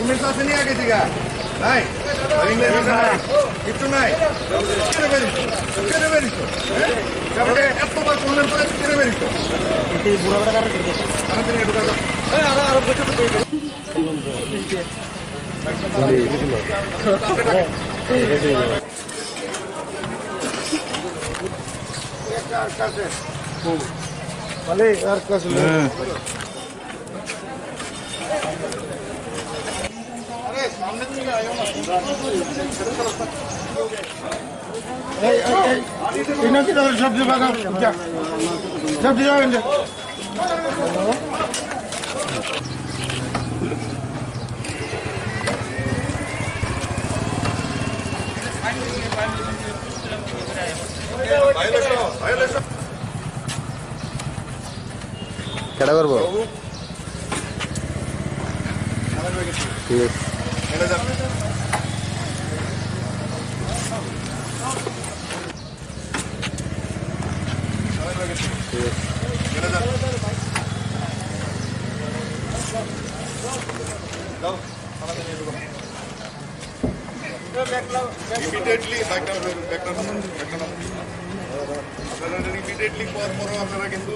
Documents আছে নিয়ে গেছি গা নাই কিছু নাই এতবার করলেন পরে কেড়ে বেরিত আর কাছে सब्जी बागा सब्जी जाएंगे কেডা করব ঠিক আছে Repeatedly, repeatedly for আপনারা কিন্তু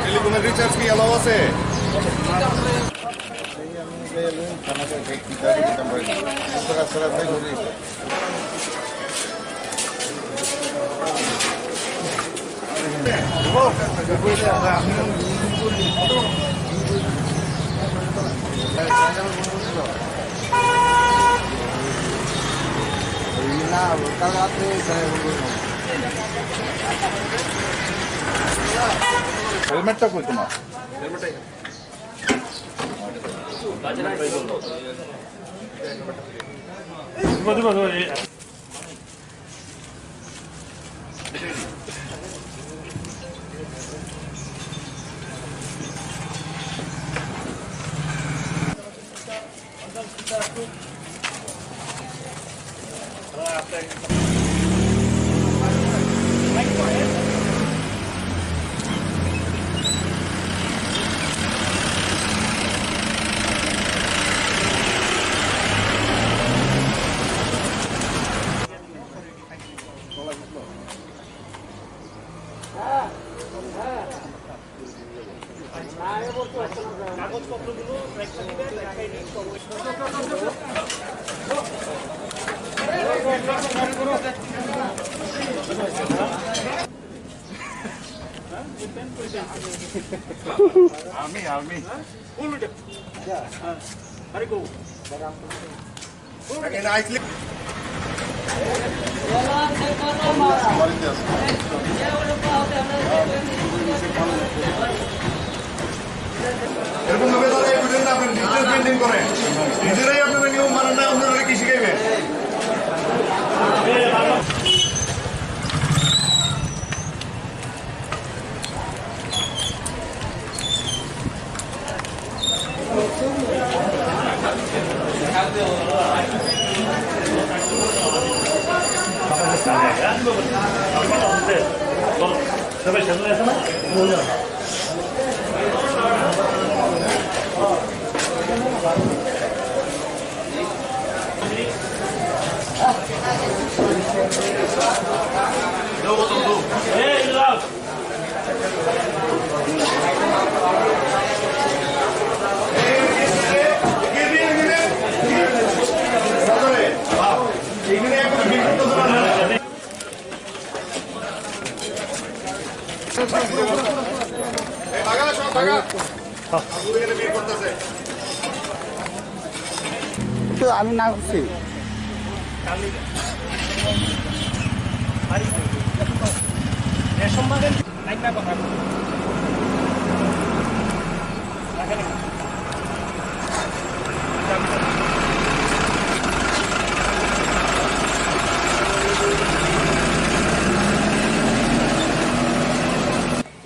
টেলিফোনের রিচার্জ কি এলাও আছে হেলমেটটা কই তোমার Army. Hurry go. Again, nicely. এরকম ভাবে তারা এভিডেন্স আপনি ডিজিটাল পেন্টিং করেন নিজেরাই আপনারা নিয়ম মানেন না আপনারা কি শিখাইবেন সবাই সামনে আসে না এখানে এখানে বিয়ে করতেছে তো আমি না করছি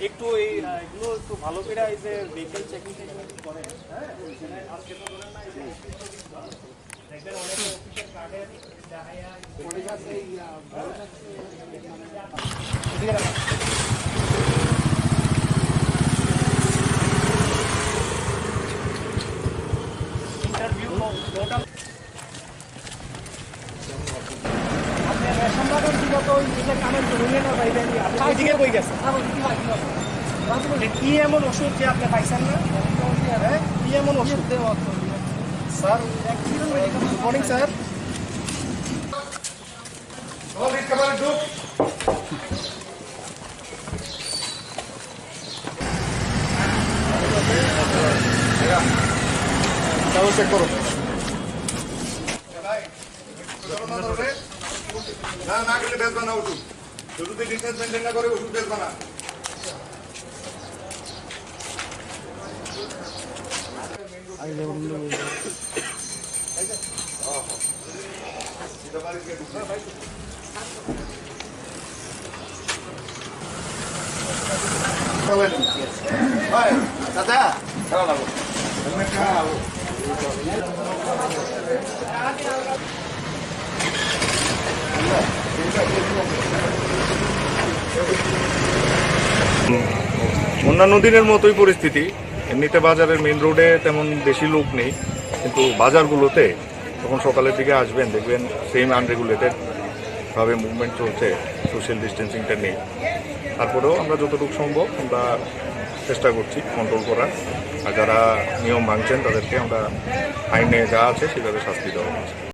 একটু এগুলো একটু ভালো করে এই যে ভেহিকেল চেকিং করে হ্যাঁ আজকে তো ধরেন না দেখবেন অনেক অফিসের কার্ডে দেখায়া পড়ে যাচ্ছে ইন্টারভিউ টোটাল আপনি রেশন কার্ডের দিকে তো এই যে কামের জমিয়ে না পাইবেন আপনি ওইদিকে কই গেছেন কি এমন ওষুধ যে আপনি পাইছেন না হ্যাঁ কি এমন ওষুধ স্যার গুড মর্নিং স্যার সব রিকভারি ঢুক তাও চেক করো না না করলে বেচবা না ওষুধ যদি ডিস্টেন্স মেনটেন না করে ওষুধ বেচবা না দাদা অন্যান্য দিনের মতোই পরিস্থিতি। এমনিতে বাজারের মেইন রোডে তেমন বেশি লোক নেই, কিন্তু বাজারগুলোতে তখন সকালের দিকে আসবেন দেখবেন সেম আনরেগুলেটেড ভাবে মুভমেন্ট চলছে, সোশ্যাল ডিস্টেন্সিংটা নেই। তারপরেও আমরা যতটুকু সম্ভব আমরা চেষ্টা করছি কন্ট্রোল করার, আর যারা নিয়ম ভাঙছেন তাদেরকে আমরা আইনে যা আছে সেভাবে শাস্তি দেওয়া হচ্ছে।